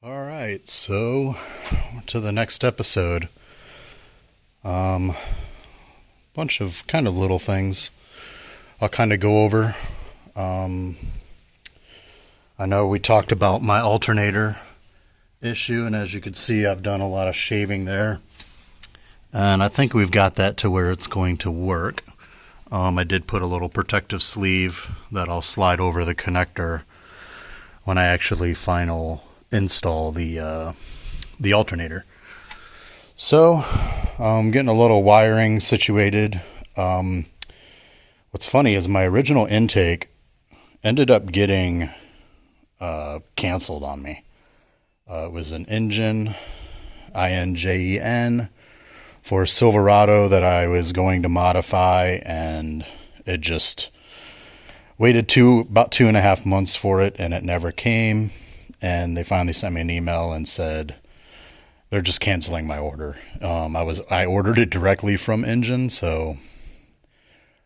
All right, so to the next episode. Bunch of kind of little things I'll kind of go over. I know we talked about my alternator issue, and as you can see, I've done a lot of shaving there. And I think we've got that to where it's going to work. I did put a little protective sleeve that I'll slide over the connector when I actually final install the alternator. So, getting a little wiring situated. What's funny is my original intake ended up getting canceled on me. It was an Ingen, INJEN, for Silverado that I was going to modify, and it just waited about 2.5 months for it, and it never came. And they finally sent me an email and said they're just canceling my order. I ordered it directly from Ingen, so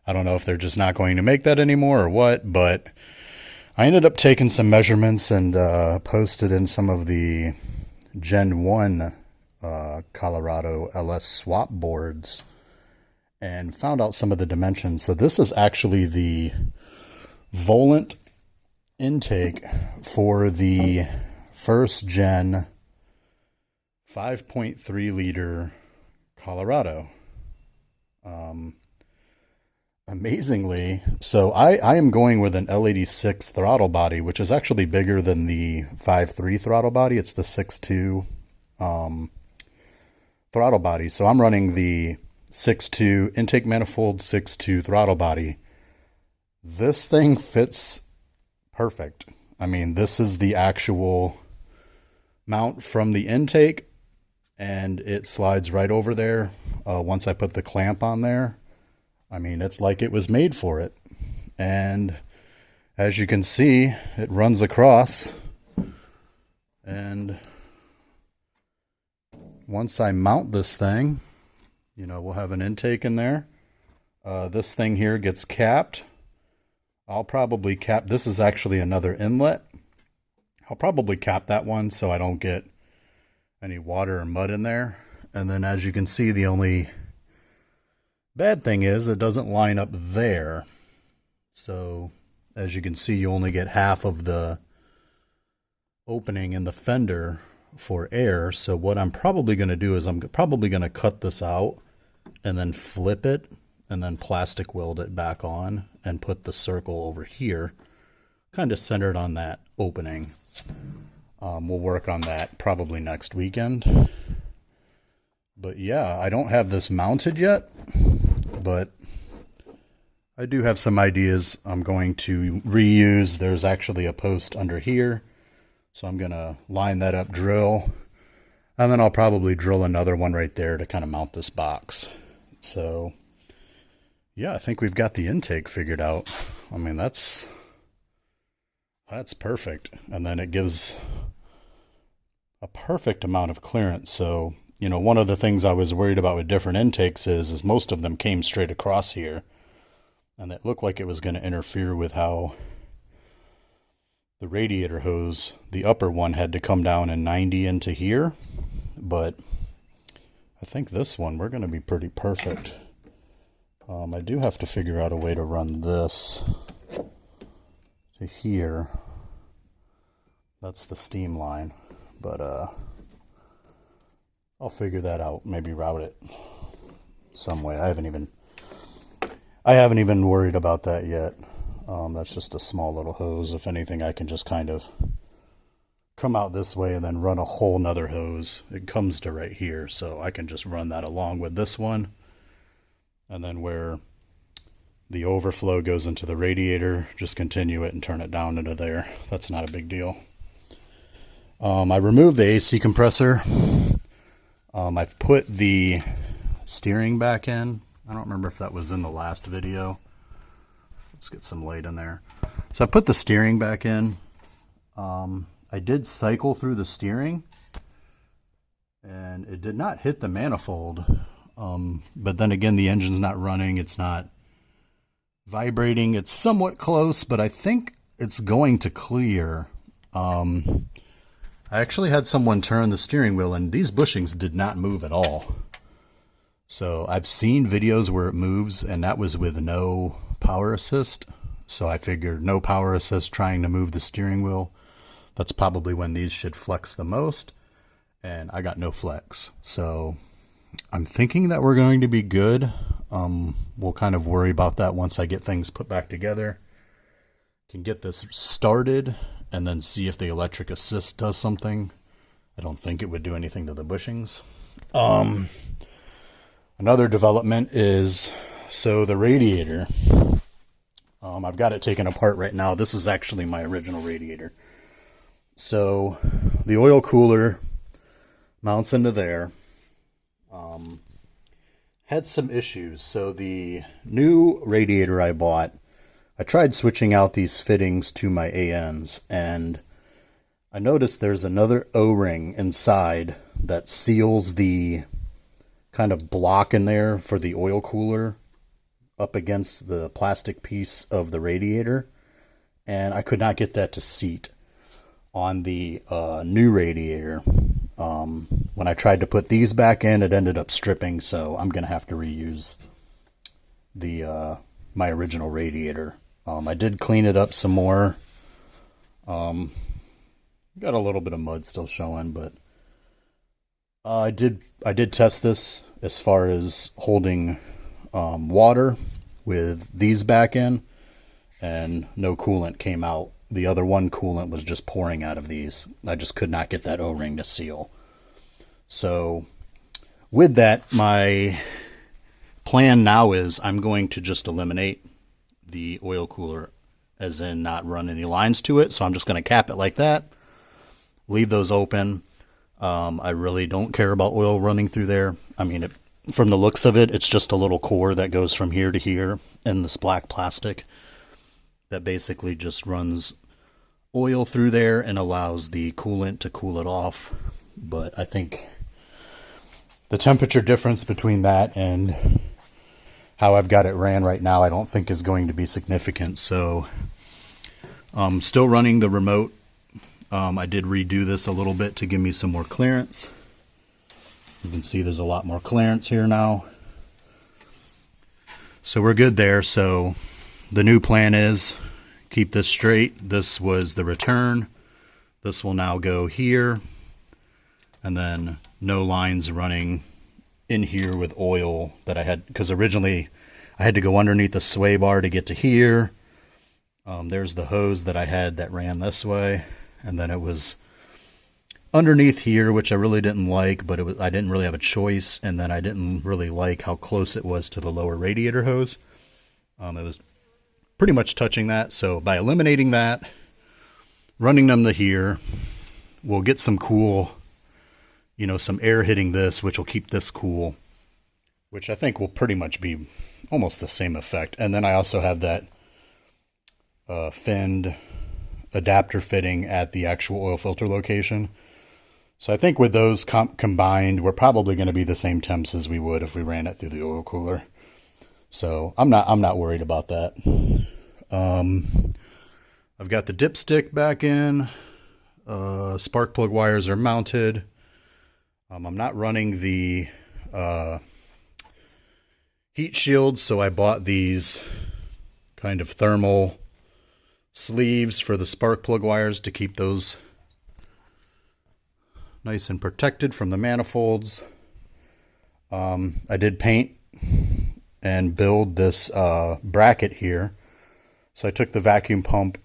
I don't know if they're just not going to make that anymore or what, but I ended up taking some measurements and posted in some of the Gen 1 Colorado LS swap boards and found out some of the dimensions. So this is actually the Volant intake for the first gen 5.3 liter Colorado. Amazingly, so I am going with an L86 throttle body, which is actually bigger than the 5.3 throttle body. It's the 6.2 throttle body. So I'm running the 6.2 intake manifold 6.2 throttle body. This thing fits perfect. I mean, this is the actual mount from the intake, and it slides right over there once I put the clamp on there. I mean, it's like it was made for it. And as you can see, it runs across. And once I mount this thing, we'll have an intake in there. This thing here gets capped. I'll probably cap, this is actually another inlet. I'll probably cap that one so I don't get any water or mud in there. And then as you can see, the only bad thing is it doesn't line up there. So as you can see, you only get half of the opening in the fender for air. So what I'm probably going to do is I'm probably going to cut this out and then flip it and then plastic weld it back on and put the circle over here, kind of centered on that opening. We'll work on that probably next weekend. But yeah, I don't have this mounted yet, but I do have some ideas I'm going to reuse. There's actually a post under here, so I'm going to line that up, drill, and then I'll probably drill another one right there to kind of mount this box. So yeah, I think we've got the intake figured out. I mean, that's perfect. And then it gives a perfect amount of clearance. So, one of the things I was worried about with different intakes is most of them came straight across here. And it looked like it was going to interfere with how the radiator hose, the upper one, had to come down and 90 into here. But I think this one, we're going to be pretty perfect. I do have to figure out a way to run this to here. That's the steam line, but I'll figure that out. Maybe route it some way. I haven't even worried about that yet. That's just a small little hose. If anything, I can just kind of come out this way and then run a whole nother hose. It comes to right here, so I can just run that along with this one. And then where the overflow goes into the radiator, just continue it and turn it down into there. That's not a big deal. I removed the AC compressor. I've put the steering back in. I don't remember if that was in the last video. Let's get some light in there. So I put the steering back in. I did cycle through the steering, and it did not hit the manifold. But then again, the engine's not running. It's not vibrating. It's somewhat close, but I think it's going to clear. I actually had someone turn the steering wheel and these bushings did not move at all. So I've seen videos where it moves and that was with no power assist. So I figured no power assist trying to move the steering wheel. That's probably when these should flex the most. And I got no flex. So I'm thinking that we're going to be good. We'll kind of worry about that once I get things put back together. Can get this started and then see if the electric assist does something. I don't think it would do anything to the bushings. Another development is, so the radiator, I've got it taken apart right now. This is actually my original radiator. So the oil cooler mounts into there. Had some issues. So the new radiator I bought, I tried switching out these fittings to my ANs, and I noticed there's another O-ring inside that seals the kind of block in there for the oil cooler up against the plastic piece of the radiator, and I could not get that to seat on the new radiator. When I tried to put these back in, it ended up stripping, so I'm gonna have to reuse the my original radiator. I did clean it up some more. Got a little bit of mud still showing, but I did test this as far as holding water with these back in, and no coolant came out. The other one coolant was just pouring out of these. I just could not get that O-ring to seal. So with that, my plan now is I'm going to just eliminate the oil cooler, as in not run any lines to it. So I'm just going to cap it like that, leave those open. I really don't care about oil running through there. I mean, from the looks of it, it's just a little core that goes from here to here in this black plastic that basically just runs oil through there and allows the coolant to cool it off. But I think the temperature difference between that and how I've got it ran right now, I don't think is going to be significant. So I'm still running the remote. I did redo this a little bit to give me some more clearance. You can see there's a lot more clearance here now. So we're good there. So the new plan is keep this straight. This was the return. This will now go here. And then no lines running in here with oil that I had, because originally I had to go underneath the sway bar to get to here. There's the hose that I had that ran this way, and then it was underneath here, which I really didn't like, but I didn't really have a choice, and then I didn't really like how close it was to the lower radiator hose. It was pretty much touching that, so by eliminating that, running them to here, we'll get some cool, some air hitting this, which will keep this cool, which I think will pretty much be almost the same effect. And then I also have that finned adapter fitting at the actual oil filter location. So I think with those combined, we're probably going to be the same temps as we would if we ran it through the oil cooler. So I'm not worried about that. I've got the dipstick back in. Spark plug wires are mounted. I'm not running the heat shields, so I bought these kind of thermal sleeves for the spark plug wires to keep those nice and protected from the manifolds. I did paint and build this bracket here. So I took the vacuum pump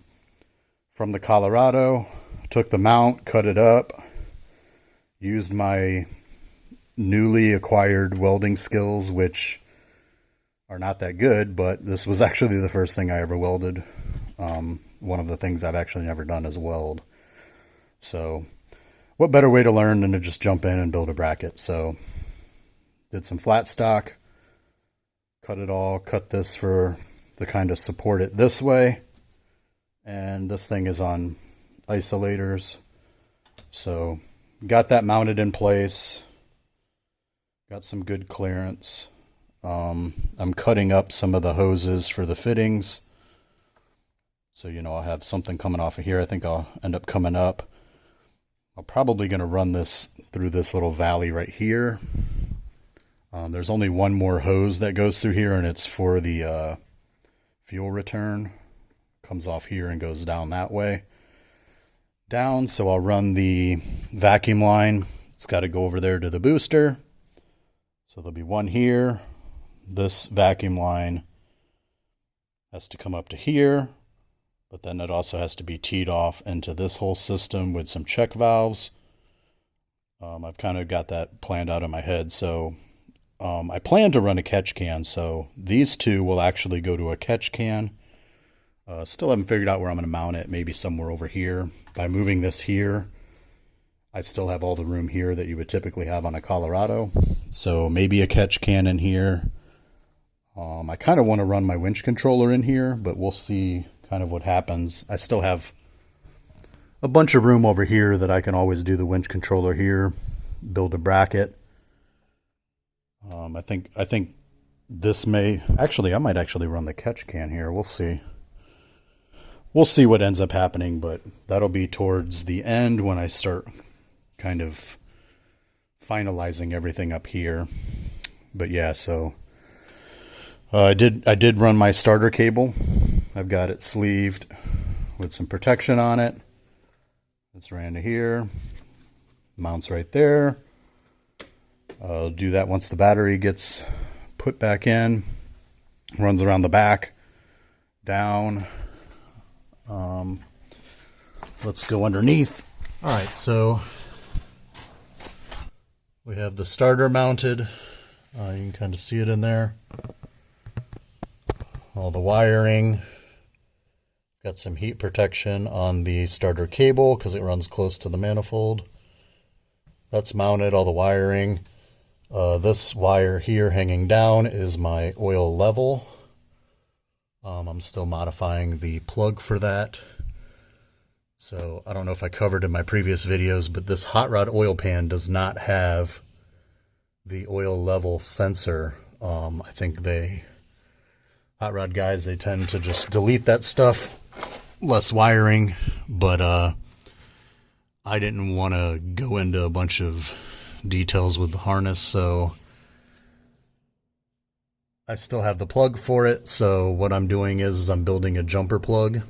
from the Colorado, took the mount, cut it up, used my newly acquired welding skills, which are not that good, but this was actually the first thing I ever welded. One of the things I've actually never done is weld. So what better way to learn than to just jump in and build a bracket? So did some flat stock, cut it all, cut this for the kind of support it this way. And this thing is on isolators. So got that mounted in place. Got some good clearance. I'm cutting up some of the hoses for the fittings. So, I'll have something coming off of here. I think I'll end up coming up. I'm probably going to run this through this little valley right here. There's only one more hose that goes through here, and it's for the fuel return. Comes off here and goes down that way. Down, so I'll run the vacuum line. It's got to go over there to the booster. So there'll be one here. This vacuum line has to come up to here, but then it also has to be teed off into this whole system with some check valves. I've kind of got that planned out in my head. So I plan to run a catch can, so these two will actually go to a catch can. Still haven't figured out where I'm going to mount it, maybe somewhere over here. By moving this here, I still have all the room here that you would typically have on a Colorado. So maybe a catch can in here. I kind of want to run my winch controller in here, but we'll see kind of what happens. I still have a bunch of room over here that I can always do the winch controller here, build a bracket. I think this may actually, I might actually run the catch can here. We'll see. We'll see what ends up happening, but that'll be towards the end when I start kind of finalizing everything up here. But yeah, so I did run my starter cable. I've got it sleeved with some protection on it. It's ran to here. Mounts right there. I'll do that once the battery gets put back in. Runs around the back, down. Let's go underneath. All right, so we have the starter mounted. You can kind of see it in there. All the wiring. Got some heat protection on the starter cable because it runs close to the manifold. That's mounted, all the wiring. This wire here hanging down is my oil level. I'm still modifying the plug for that. So I don't know if I covered in my previous videos, but this hot rod oil pan does not have the oil level sensor. I think hot rod guys, they tend to just delete that stuff. Less wiring, but I didn't want to go into a bunch of details with the harness, so I still have the plug for it. So what I'm doing is I'm building a jumper plug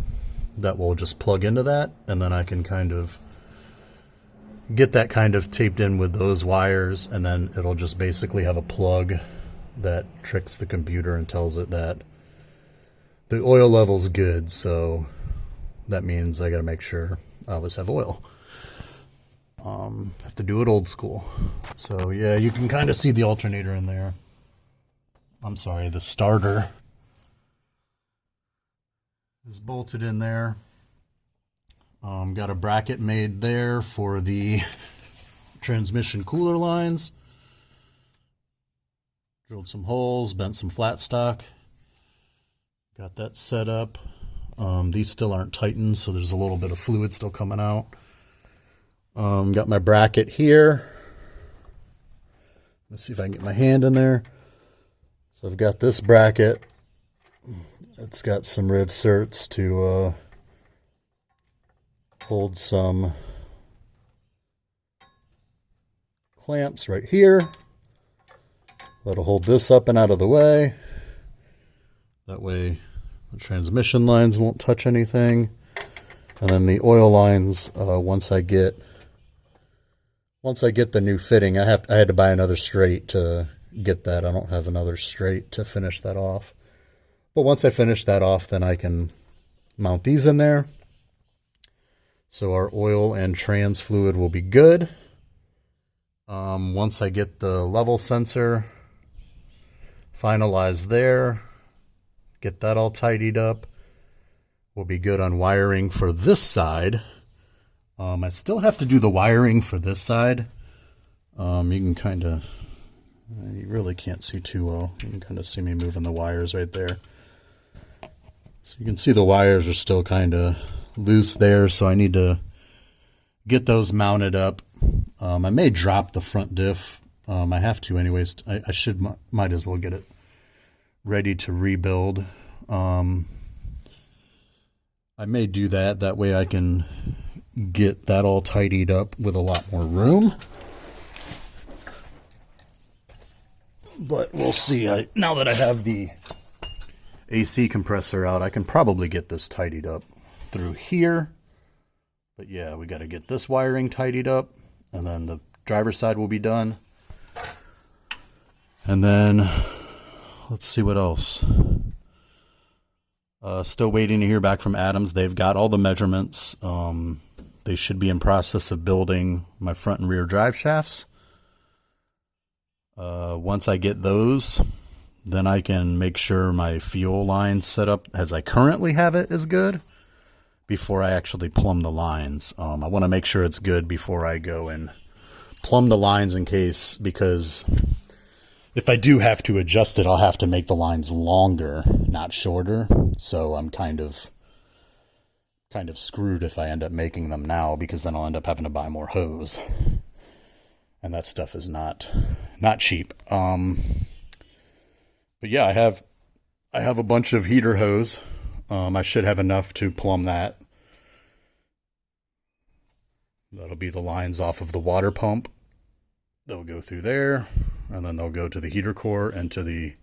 that will just plug into that, and then I can kind of get that kind of taped in with those wires, and then it'll just basically have a plug that tricks the computer and tells it that the oil level's good. So that means I got to make sure I always have oil. Have to do it old school. So yeah, you can kind of see the alternator in there. I'm sorry, the starter is bolted in there. Got a bracket made there for the transmission cooler lines. Drilled some holes, bent some flat stock. Got that set up. These still aren't tightened, so there's a little bit of fluid still coming out. Got my bracket here. Let's see if I can get my hand in there. So I've got this bracket. It's got some riv certs to hold some clamps right here. That'll hold this up and out of the way. That way the transmission lines won't touch anything. And then the oil lines, once I get the new fitting, I had to buy another straight to get that. I don't have another straight to finish that off. But once I finish that off, then I can mount these in there. So our oil and trans fluid will be good. Once I get the level sensor finalized there, get that all tidied up, we'll be good on wiring for this side. I still have to do the wiring for this side. You can kind of, you really can't see too well. You can kind of see me moving the wires right there. So you can see the wires are still kind of loose there, so I need to get those mounted up. I may drop the front diff. I have to anyways. I might as well get it ready to rebuild. I may do that. That way I can get that all tidied up with a lot more room. But we'll see. Now that I have the AC compressor out, I can probably get this tidied up through here. But yeah, we got to get this wiring tidied up, and then the driver's side will be done. And then let's see what else. Still waiting to hear back from Adams. They've got all the measurements. They should be in process of building my front and rear drive shafts. Once I get those, then I can make sure my fuel line set up as I currently have it is good before I actually plumb the lines. I want to make sure it's good before I go and plumb the lines because if I do have to adjust it, I'll have to make the lines longer, not shorter. So I'm kind of screwed if I end up making them now, because then I'll end up having to buy more hose. And that stuff is not cheap. But yeah, I have a bunch of heater hose. I should have enough to plumb that. That'll be the lines off of the water pump. They'll go through there, and then they'll go to the heater core and to the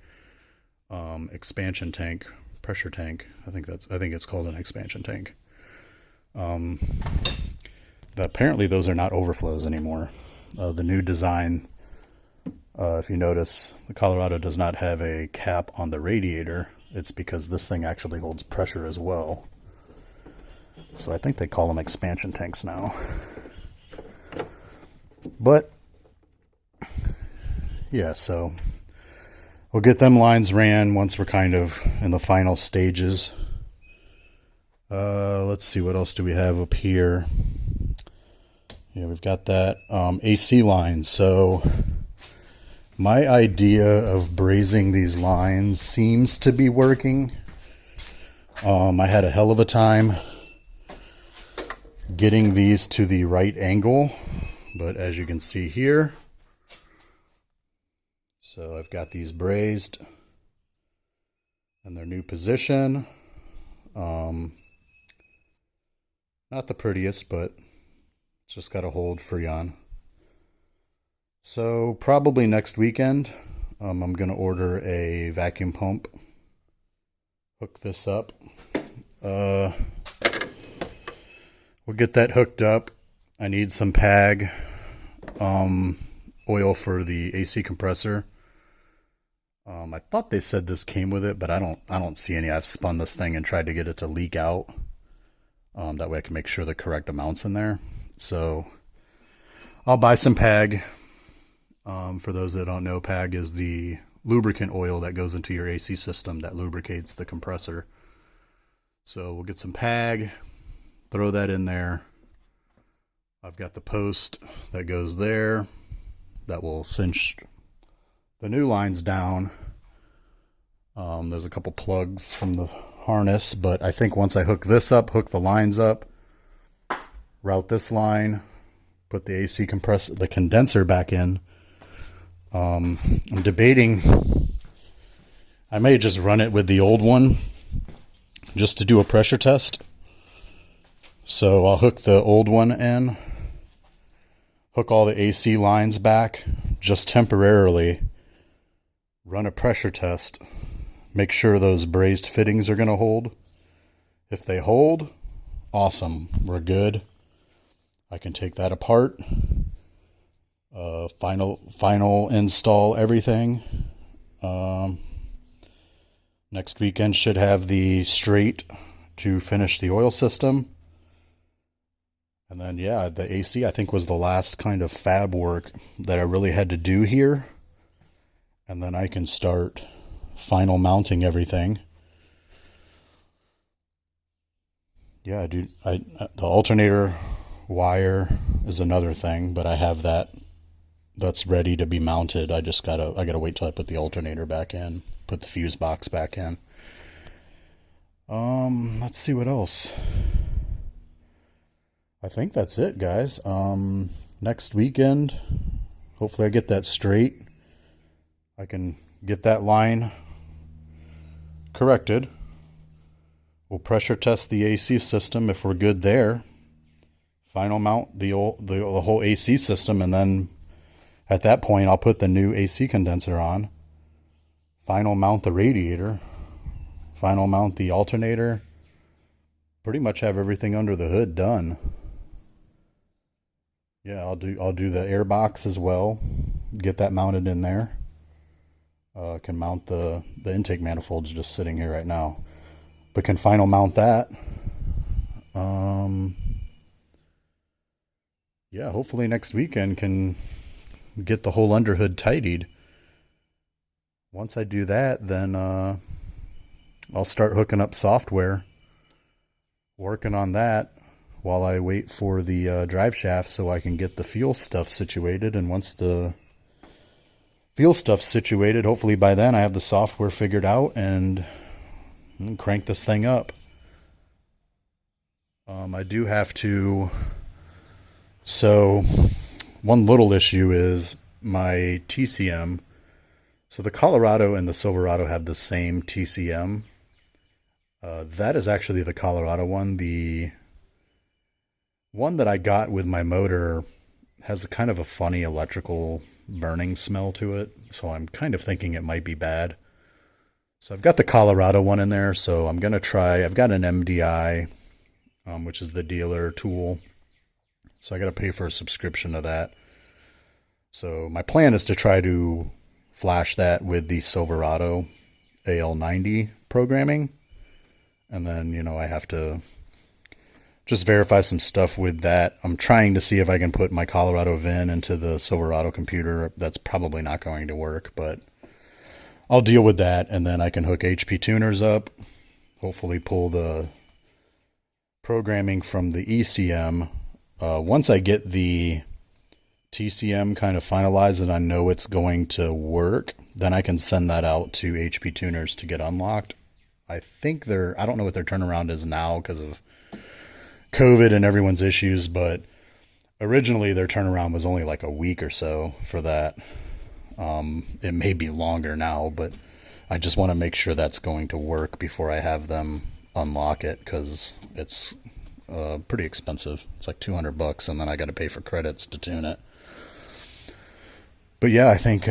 expansion tank, pressure tank. I think it's called an expansion tank. Apparently those are not overflows anymore. The new design, if you notice, the Colorado does not have a cap on the radiator. It's because this thing actually holds pressure as well. So I think they call them expansion tanks now. But yeah, so we'll get them lines ran once we're kind of in the final stages. Let's see, what else do we have up here? Yeah, we've got that AC line. So my idea of brazing these lines seems to be working. I had a hell of a time getting these to the right angle, but as you can see here, so I've got these brazed in their new position. Not the prettiest, but it's just got to hold Freon. So probably next weekend, I'm going to order a vacuum pump, hook this up. We'll get that hooked up. I need some PAG oil for the AC compressor. I thought they said this came with it, but I don't see any. I've spun this thing and tried to get it to leak out. That way I can make sure the correct amount's in there. So I'll buy some PAG. For those that don't know, PAG is the lubricant oil that goes into your AC system that lubricates the compressor. So we'll get some PAG, throw that in there. I've got the post that goes there that will cinch the new lines down. There's a couple plugs from the harness, but I think once I hook this up, hook the lines up, route this line, put the AC compressor, the condenser back in. I'm debating, I may just run it with the old one just to do a pressure test. So I'll hook the old one in, hook all the AC lines back just temporarily, run a pressure test, make sure those brazed fittings are going to hold. If they hold, awesome, we're good. I can take that apart, final install everything. Next weekend should have the straight to finish the oil system. And then, yeah, the AC, I think, was the last kind of fab work that I really had to do here. And then I can start final mounting everything. Yeah, dude, the alternator wire is another thing, but I have that's ready to be mounted. I gotta wait till I put the alternator back in, put the fuse box back in. Let's see what else. I think that's it, guys. Next weekend, hopefully I get that straight. I can get that line corrected. We'll pressure test the AC system if we're good there. final mount the whole AC system, and then at that point I'll put the new AC condenser on, final mount the radiator, final mount the alternator, pretty much have everything under the hood done. Yeah, I'll do the air box as well, get that mounted in there. Can mount the intake manifolds just sitting here right now, but can final mount that. Yeah, hopefully next weekend can get the whole underhood tidied. Once I do that, then I'll start hooking up software, working on that while I wait for the drive shaft so I can get the fuel stuff situated. And once the fuel stuff's situated, hopefully by then I have the software figured out and crank this thing up. I do have to... So, one little issue is my TCM. So the Colorado and the Silverado have the same TCM. That is actually the Colorado one. The one that I got with my motor has a kind of a funny electrical burning smell to it. So I'm kind of thinking it might be bad. So I've got the Colorado one in there. So I'm going to try, I've got an MDI, which is the dealer tool. So I got to pay for a subscription to that. So my plan is to try to flash that with the Silverado AL90 programming. And then, you know, I have to just verify some stuff with that. I'm trying to see if I can put my Colorado VIN into the Silverado computer. That's probably not going to work, but I'll deal with that. And then I can hook HP tuners up, hopefully pull the programming from the ECM. Once I get the TCM kind of finalized and I know it's going to work, then I can send that out to HP tuners to get unlocked. I think I don't know what their turnaround is now because of COVID and everyone's issues, but originally their turnaround was only like a week or so for that. It may be longer now, but I just want to make sure that's going to work before I have them unlock it, because it's pretty expensive. It's like $200, and then I got to pay for credits to tune it. But yeah, I think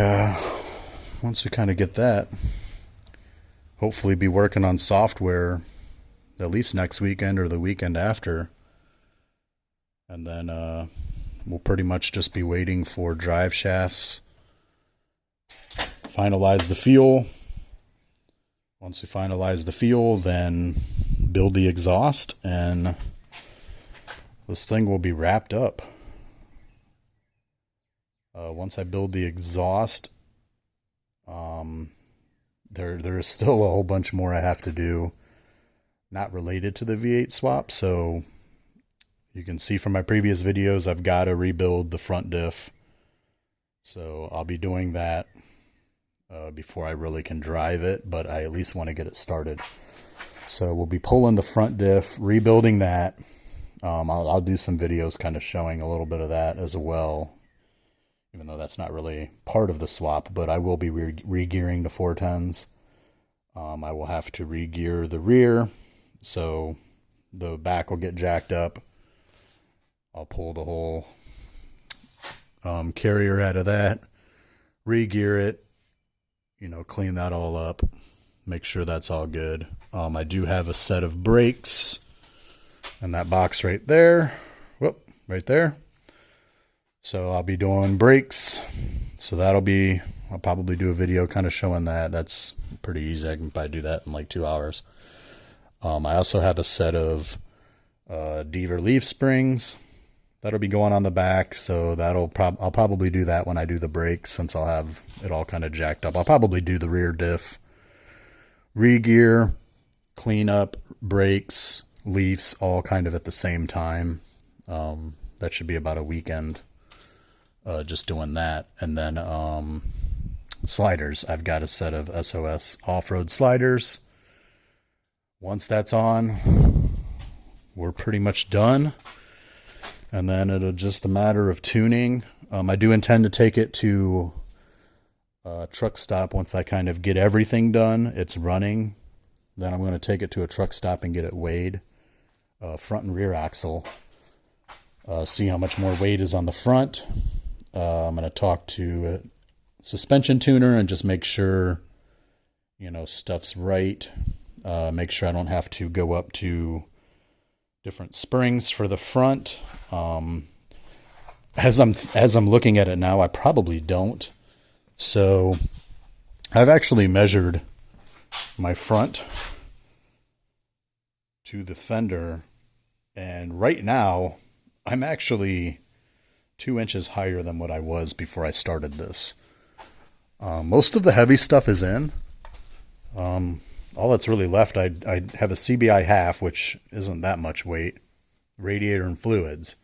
once we kind of get that, hopefully be working on software at least next weekend or the weekend after. And then we'll pretty much just be waiting for drive shafts, finalize the fuel. Once we finalize the fuel, then build the exhaust, and this thing will be wrapped up. Once I build the exhaust, there is still a whole bunch more I have to do, not related to the V8 swap. So you can see from my previous videos, I've got to rebuild the front diff. So I'll be doing that before I really can drive it, but I at least want to get it started. So we'll be pulling the front diff, rebuilding that. I'll do some videos kind of showing a little bit of that as well, even though that's not really part of the swap, but I will be re-gearing the 410s. I will have to re-gear the rear, so the back will get jacked up. I'll pull the whole carrier out of that, re-gear it, you know, clean that all up, make sure that's all good. I do have a set of brakes in that box right there. Whoop, right there. So I'll be doing brakes. So I'll probably do a video kind of showing that. That's pretty easy. I can probably do that in like 2 hours. I also have a set of Deaver leaf springs that'll be going on the back. So I'll probably do that when I do the brakes, since I'll have it all kind of jacked up. I'll probably do the rear diff, re-gear, clean up, brakes, leafs, all kind of at the same time. That should be about a weekend just doing that. And then sliders. I've got a set of SOS off-road sliders. Once that's on, we're pretty much done. And then it'll just a matter of tuning. I do intend to take it to a truck stop once I kind of get everything done. It's running. Then I'm going to take it to a truck stop and get it weighed. Front and rear axle. See how much more weight is on the front. I'm going to talk to a suspension tuner and just make sure, you know, stuff's right. Make sure I don't have to go up to different springs for the front. As I'm looking at it now, I probably don't. So I've actually measured my front to the fender, and right now I'm actually 2 inches higher than what I was before I started this. Most of the heavy stuff is in. All that's really left, I have a CBI half, which isn't that much weight, radiator and fluids.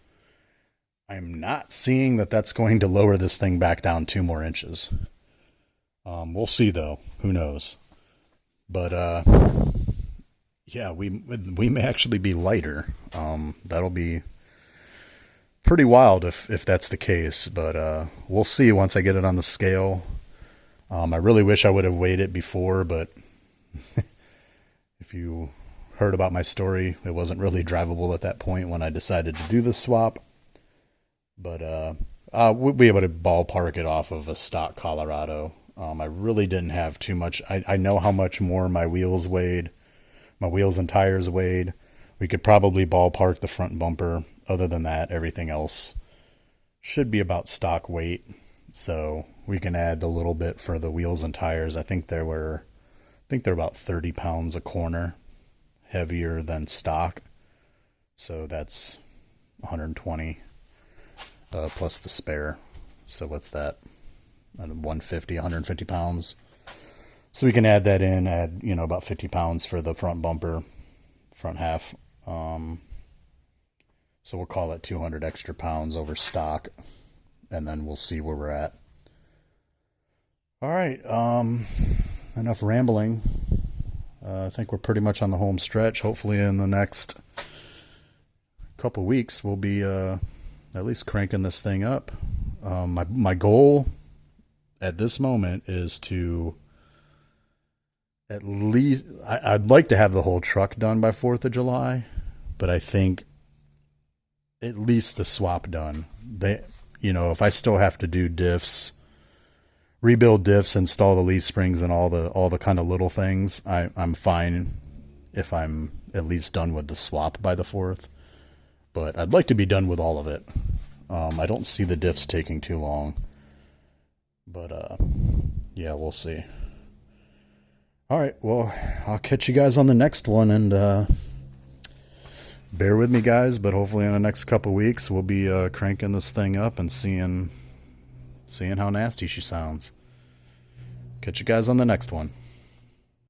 I'm not seeing that that's going to lower this thing back down 2 more inches. We'll see though. Who knows? But yeah, we may actually be lighter. That'll be pretty wild if that's the case. But we'll see once I get it on the scale. I really wish I would have weighed it before, but if you heard about my story, it wasn't really drivable at that point when I decided to do the swap. But we'll be able to ballpark it off of a stock Colorado. I really didn't have too much. I know how much more my wheels weighed, my wheels and tires weighed. We could probably ballpark the front bumper. Other than that, everything else should be about stock weight. So we can add the little bit for the wheels and tires. I think they're about 30 pounds a corner heavier than stock. So that's 120 plus the spare. So what's that? 150 pounds. So we can add that in, add, you know, about 50 pounds for the front bumper, front half. So we'll call it 200 extra pounds over stock, and then we'll see where we're at. All right. Enough rambling. I think we're pretty much on the home stretch. Hopefully in the next couple weeks, we'll be at least cranking this thing up. My goal at this moment is to at least, I'd like to have the whole truck done by 4th of July, but I think at least the swap done. If I still have to do diffs, rebuild diffs, install the leaf springs and all the kind of little things, I'm fine if I'm at least done with the swap by the 4th. But I'd like to be done with all of it. I don't see the diffs taking too long. But yeah, we'll see. All right, well, I'll catch you guys on the next one, and bear with me, guys, but hopefully in the next couple weeks we'll be cranking this thing up and seeing how nasty she sounds. Catch you guys on the next one.